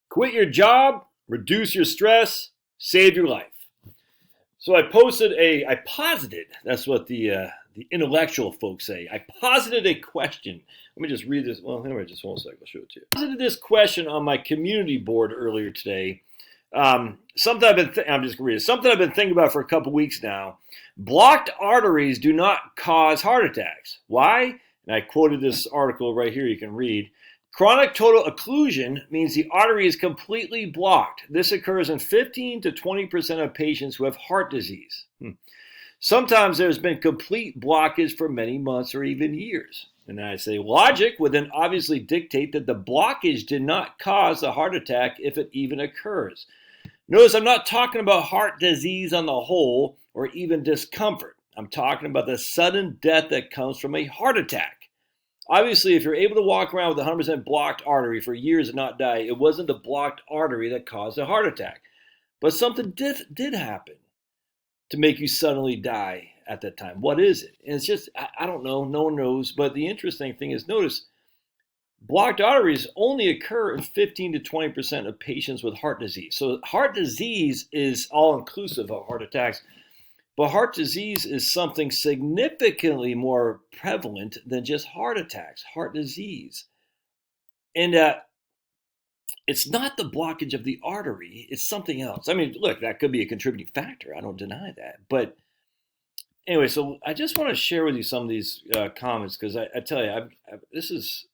Quit your job, reduce your stress, save your life. So I posited, that's what the intellectual folks say. I posited a question. Let me just read this. Well, anyway, just one second. I'll show it to you. I posited this question on my community board earlier today. Something I've been thinking about for a couple weeks now. Blocked arteries do not cause heart attacks. Why? And I quoted this article right here. You can read. Chronic total occlusion means the artery is completely blocked. This occurs in 15 to 20% of patients who have heart disease. Sometimes there's been complete blockage for many months or even years. And I say logic would then obviously dictate that the blockage did not cause the heart attack if it even occurs. Notice I'm not talking about heart disease on the whole or even discomfort. I'm talking about the sudden death that comes from a heart attack. Obviously, if you're able to walk around with a 100% blocked artery for years and not die, it wasn't the blocked artery that caused a heart attack. But something did happen to make you suddenly die at that time. What is it? And it's just, I don't know. No one knows. But the interesting thing is, notice, blocked arteries only occur in 15 to 20% of patients with heart disease. So heart disease is all-inclusive of heart attacks. But heart disease is something significantly more prevalent than just heart attacks, heart disease. And it's not the blockage of the artery, it's something else. I mean, look, that could be a contributing factor. I don't deny that. But anyway, so I just want to share with you some of these comments because I tell you, this is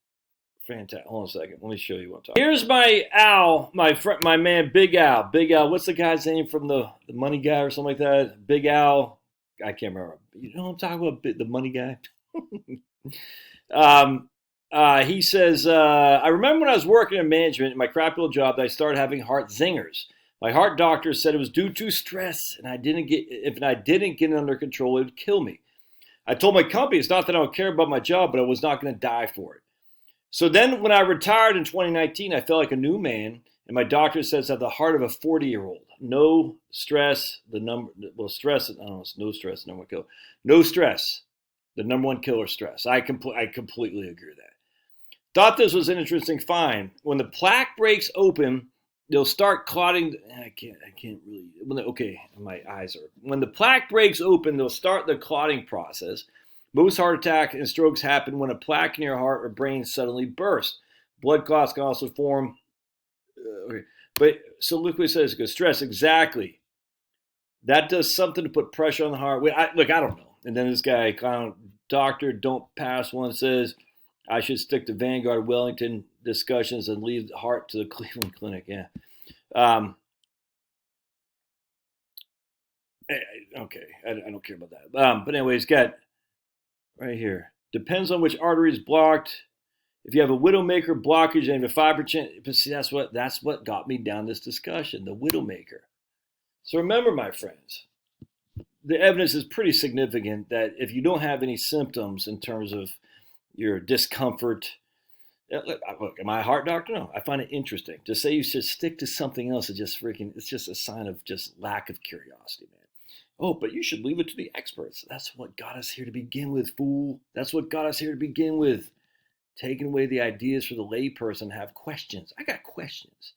fantastic. Hold on a second. Let me show you what I'm talking about. Here's my Al, my man, Big Al. Big Al, what's the guy's name from the Money Guy or something like that? Big Al. I can't remember. You know what I'm talking about? The Money Guy? He says, I remember when I was working in management in my crap little job that I started having heart zingers. My heart doctor said it was due to stress, and if I didn't get it under control, it would kill me. I told my company it's not that I don't care about my job, but I was not going to die for it. So then when I retired in 2019, I felt like a new man, and my doctor says I have the heart of a 40-year-old. No stress, stress, I don't know, no stress, number one killer. No stress, the number one killer, stress. I completely agree with that. Thought this was an interesting find. When the plaque breaks open, they'll start clotting. I can't really, okay, my eyes are. When the plaque breaks open, they'll start the clotting process. Most heart attacks and strokes happen when a plaque in your heart or brain suddenly bursts. Blood clots can also form. But so look what it says. It goes, stress, exactly. That does something to put pressure on the heart. I don't know. And then this guy, doctor, don't pass one, says I should stick to Vanguard Wellington discussions and leave the heart to the Cleveland Clinic. Yeah. Okay, I don't care about that. But anyway, it's got right here. Depends on which artery is blocked. If you have a widowmaker blockage and a 5%, but see, that's what got me down this discussion, the widowmaker. So remember, my friends, the evidence is pretty significant that if you don't have any symptoms in terms of your discomfort, look, am I a heart doctor? No, I find it interesting. To say you should stick to something else is just it's just a sign of just lack of curiosity, man. Oh, but you should leave it to the experts. That's what got us here to begin with, fool. That's what got us here to begin with. Taking away the ideas for the layperson have questions. I got questions.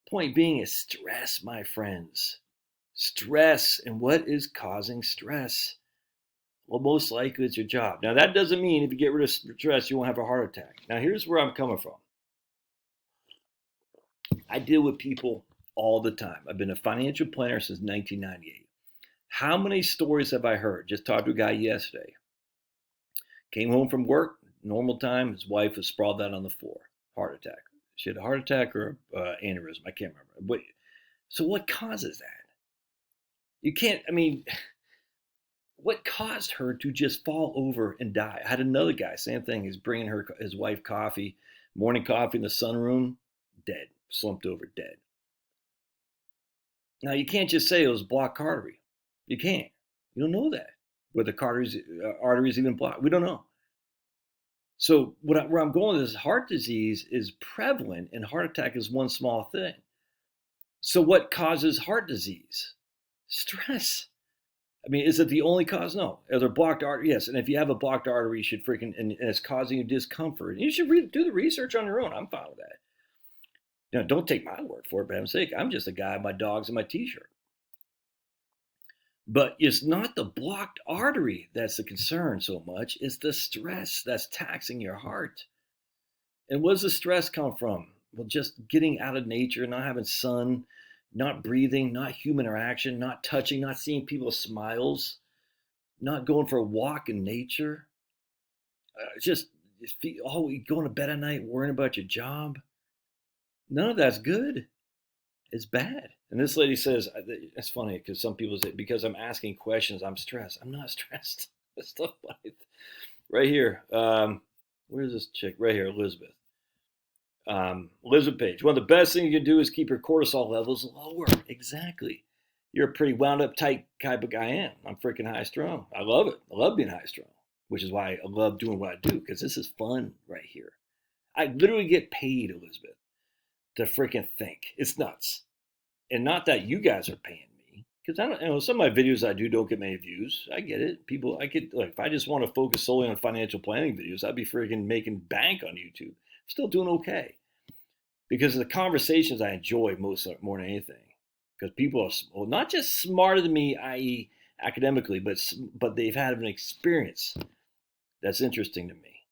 Point being is stress, my friends. Stress. And what is causing stress? Well, most likely it's your job. Now, that doesn't mean if you get rid of stress, you won't have a heart attack. Now, here's where I'm coming from. I deal with people all the time. I've been a financial planner since 1998. How many stories have I heard? Just talked to a guy yesterday. Came home from work, normal time. His wife was sprawled out on the floor. Heart attack. She had a heart attack or aneurysm. I can't remember. But, so what causes that? You can't, what caused her to just fall over and die? I had another guy, same thing. He's bringing his wife coffee, morning coffee in the sunroom, dead, slumped over, dead. Now, you can't just say it was blocked artery. You can't. You don't know that. Whether the arteries even blocked. We don't know. So where I'm going with this, heart disease is prevalent and heart attack is one small thing. So what causes heart disease? Stress. Is it the only cause? No. Are there blocked arteries? Yes. And if you have a blocked artery, you should and it's causing you discomfort. You should do the research on your own. I'm fine with that. Don't take my word for it, for heaven's sake. I'm just a guy, my dogs, and my t-shirt. But it's not the blocked artery that's the concern so much. It's the stress that's taxing your heart. And where does the stress come from? Well, just getting out of nature, not having sun, not breathing, not human interaction, not touching, not seeing people's smiles, not going for a walk in nature. Just going to bed at night worrying about your job. None of that's good. It's bad. And this lady says, it's funny because some people say, because I'm asking questions, I'm stressed. I'm not stressed. That's stuff right here. Where's this chick? Right here, Elizabeth. Elizabeth Page. One of the best things you can do is keep your cortisol levels lower. Exactly. You're a pretty wound up, tight type of guy. I am. I'm freaking high strung. I love it. I love being high strung, which is why I love doing what I do because this is fun right here. I literally get paid, Elizabeth, to freaking think. It's nuts. And not that you guys are paying me, because I don't, some of my videos I do don't get many views. I get it. People, I could, like, if I just want to focus solely on financial planning videos, I'd be freaking making bank on YouTube. I'm still doing okay because of the conversations I enjoy more than anything. Because people are not just smarter than me, i.e., academically, but they've had an experience that's interesting to me.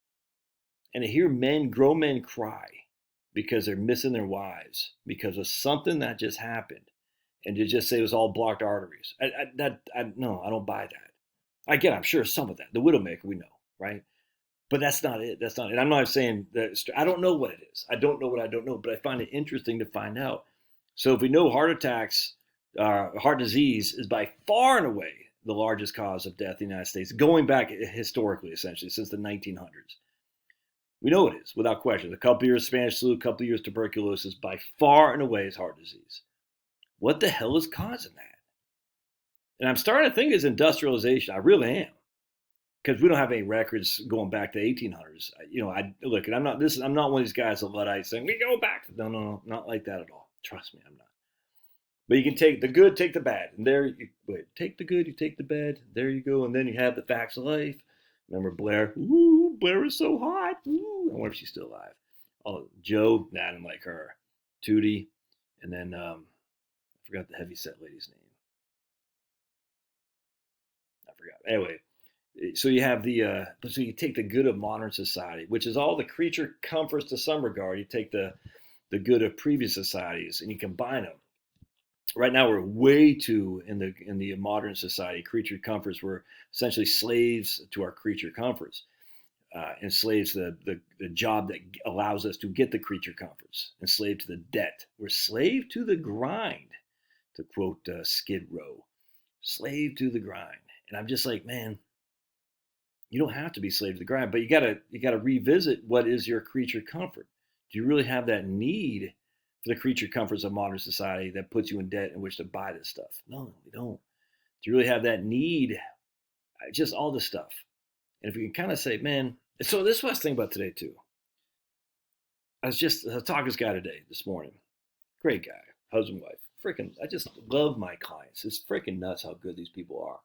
And to hear grown men cry because they're missing their wives because of something that just happened, and to just say it was all blocked arteries. No, I don't buy that. Again, I'm sure some of that. The Widowmaker, we know, right? But that's not it. That's not it. I'm not saying that. I don't know what it is. I don't know what I don't know, but I find it interesting to find out. So if we know heart attacks, heart disease is by far and away the largest cause of death in the United States, going back historically, essentially, since the 1900s. We know it is, without question. A couple years Spanish flu, a couple years tuberculosis, by far and away is heart disease. What the hell is causing that? And I'm starting to think it's industrialization. I really am, because we don't have any records going back to 1800s. I look, and I'm not one of these guys, a Luddite, saying we go back. No, not like that at all. Trust me, I'm not. But you can take the good, take the bad, and take the good, you take the bad. There you go, and then you have the facts of life. Remember Blair? Ooh, Blair is so hot. Ooh, I wonder if she's still alive. Oh, Joe, nah, I didn't like her. Tootie, and then I forgot the heavyset lady's name. I forgot. Anyway, so you have so you take the good of modern society, which is all the creature comforts to some regard. You take the good of previous societies and you combine them. Right now, we're way too in the modern society. Creature comforts, we're essentially slaves to our creature comforts. Enslaves the job that allows us to get the creature comforts, enslaved to the debt. We're slave to the grind, to quote Skid Row, slave to the grind. And I'm just like, man, you don't have to be slave to the grind, but you gotta revisit what is your creature comfort. Do you really have that need for the creature comforts of modern society that puts you in debt in which to buy this stuff? No, we don't. Do you really have that need? Just all this stuff. And if we can kind of say, man, so this is what I was thinking about today too. I was talking to this guy today, this morning. Great guy, husband, wife. Freaking, I just love my clients. It's freaking nuts how good these people are.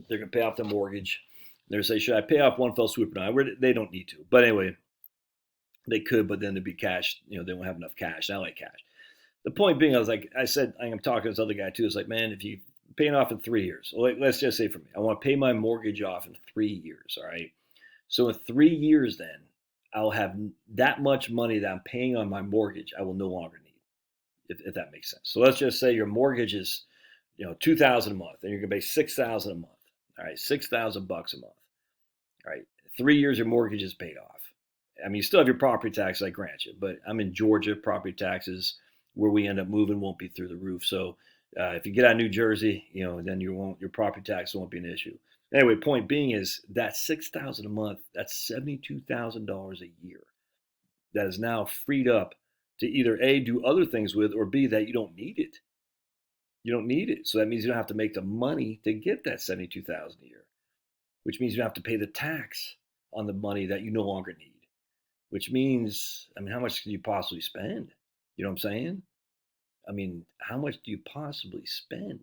They're gonna pay off the mortgage. They're say, should I pay off one fell swoop? No, they don't need to. But anyway, they could, but then it'd be cash. They won't have enough cash. I like cash. The point being, I said, I'm talking to this other guy too. It's like, man, if you pay it off in 3 years, let's just say for me, I want to pay my mortgage off in 3 years. All right. So in 3 years, then I'll have that much money that I'm paying on my mortgage. I will no longer need, if that makes sense. So let's just say your mortgage is, $2,000 a month, and you're gonna pay $6,000 a month. All right, $6,000 a month. All right, 3 years your mortgage is paid off. I mean, you still have your property taxes, I grant you, but I'm in Georgia. Property taxes where we end up moving won't be through the roof. So if you get out of New Jersey, then your property tax won't be an issue. Anyway, point being is that $6,000 a month, that's $72,000 a year. That is now freed up to either A, do other things with, or B, that you don't need it. You don't need it. So that means you don't have to make the money to get that $72,000 a year, which means you don't have to pay the tax on the money that you no longer need. Which means, I mean, how much can you possibly spend? You know what I'm saying? I mean, how much do you possibly spend?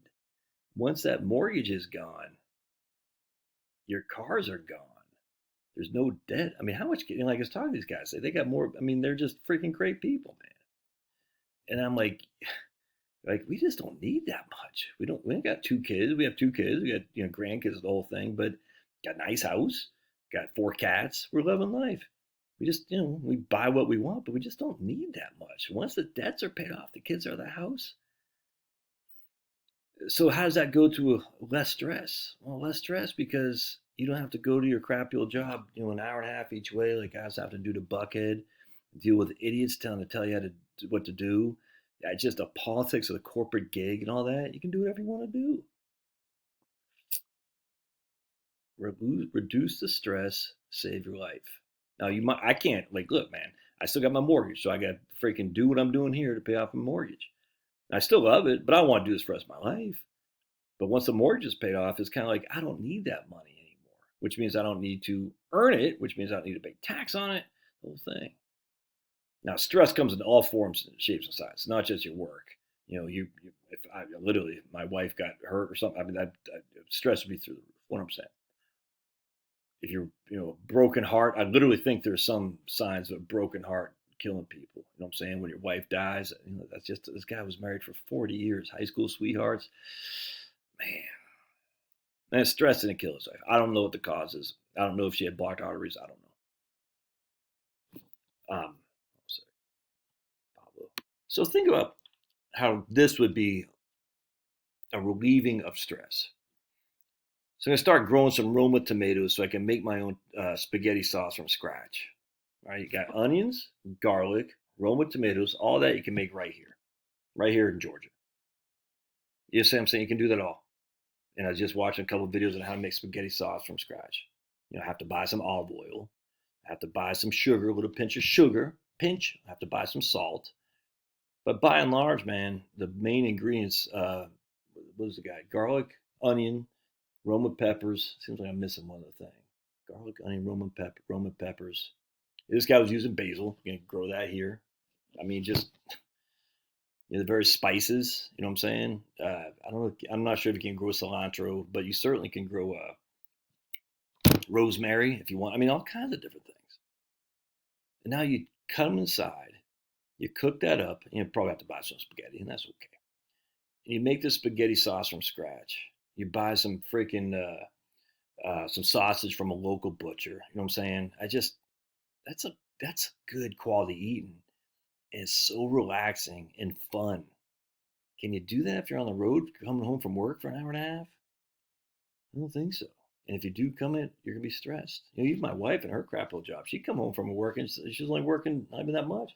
Once that mortgage is gone, your cars are gone. There's no debt. I mean, how much? Like I was talking to these guys, they got more. I mean, they're just freaking great people, man. And I'm like we just don't need that much. We don't. We ain't got 2 kids. We have 2 kids. We got grandkids, the whole thing. But got a nice house. Got 4 cats. We're living life. We just we buy what we want, but we just don't need that much. Once the debts are paid off, the kids are the house. So how does that go to less stress? Well, less stress because you don't have to go to your crappy old job, an hour and a half each way, like guys have to do to Buckhead, deal with idiots telling to tell you what to do. Yeah, it's just the politics of the corporate gig and all that. You can do whatever you want to do. Reduce the stress, save your life. Now I can't look, man. I still got my mortgage, so I got to freaking do what I'm doing here to pay off my mortgage. I still love it, but I don't want to do this for the rest of my life. But once the mortgage is paid off, it's kind of like I don't need that money anymore, which means I don't need to earn it, which means I don't need to pay tax on it, the whole thing. Now, stress comes in all forms, shapes, and sizes, not just your work. If literally my wife got hurt or something, I mean, that stress would be through the roof, 100%. If you're, broken heart, I literally think there's some signs of a broken heart killing people. You know what I'm saying? When your wife dies, that's just, this guy was married for 40 years, high school sweethearts. Man. And stress didn't kill his wife. I don't know what the cause is. I don't know if she had blocked arteries. I don't know. So think about how this would be a relieving of stress. So I'm going to start growing some Roma tomatoes so I can make my own spaghetti sauce from scratch. All right, you got onions, garlic, Roma tomatoes, all that you can make right here in Georgia. You see what I'm saying? You can do that all. And I was just watching a couple of videos on how to make spaghetti sauce from scratch. I have to buy some olive oil. I have to buy some sugar, a little pinch of sugar. I have to buy some salt. But by and large, man, the main ingredients, what was the guy? Garlic, onion, Roma peppers. Seems like I'm missing one other thing. Garlic, onion, Roma peppers. This guy was using basil. You can grow that here. I mean, just the various spices. You know what I'm saying? I don't know. I'm not sure if you can grow cilantro, but you certainly can grow rosemary if you want. I mean, all kinds of different things. And now you cut them inside. You cook that up. And you probably have to buy some spaghetti, and that's okay. And you make the spaghetti sauce from scratch. You buy some freaking some sausage from a local butcher. You know what I'm saying? That's good quality eating. And it's so relaxing and fun. Can you do that if you're on the road coming home from work for an hour and a half? I don't think so. And if you do come in, you're gonna be stressed. Even my wife and her crap old job, she'd come home from work and she's only working not even that much.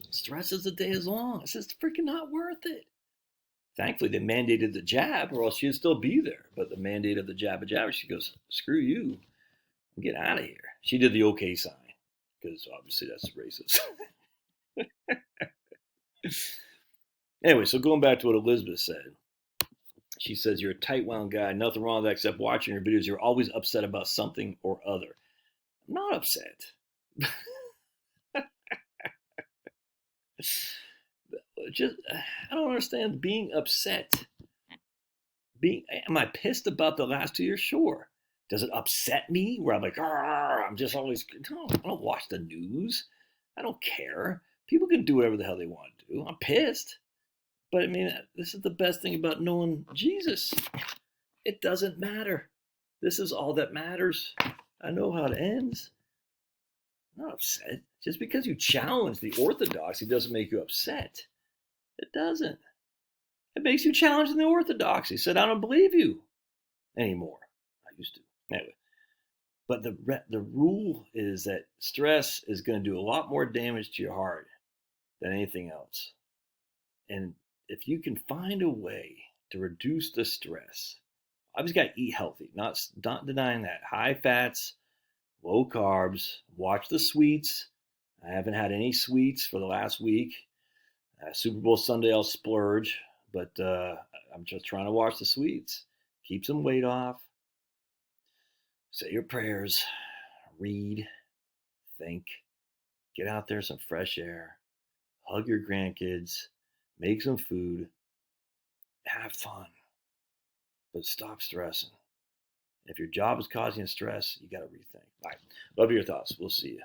Stress as the day is long. It's just freaking not worth it. Thankfully, they mandated the jab, or else she'd still be there. But the mandate of the jabba jabba, she goes, screw you, get out of here. She did the okay sign, because obviously that's racist. Anyway, so going back to what Elizabeth said, she says, you're a tight-wound guy, nothing wrong with that except watching your videos. You're always upset about something or other. I'm not upset. Just, I don't understand being upset. Am I pissed about the last 2 years? Sure. Does it upset me where I'm like, I'm just always, no, I don't watch the news. I don't care. People can do whatever the hell they want to do. I'm pissed. But I mean, this is the best thing about knowing Jesus. It doesn't matter. This is all that matters. I know how it ends. I'm not upset. Just because you challenge the orthodoxy doesn't make you upset. It doesn't. It makes you challenge the orthodoxy. Said, I don't believe you anymore. I used to. Anyway. But the rule is that stress is going to do a lot more damage to your heart than anything else. And if you can find a way to reduce the stress, obviously got to eat healthy, not denying that. High fats, low carbs, watch the sweets. I haven't had any sweets for the last week. Super Bowl Sunday, I'll splurge, but I'm just trying to watch the sweets. Keep some weight off. Say your prayers. Read. Think. Get out there, some fresh air. Hug your grandkids. Make some food. Have fun. But stop stressing. If your job is causing you stress, you got to rethink. All right. Love your thoughts. We'll see you.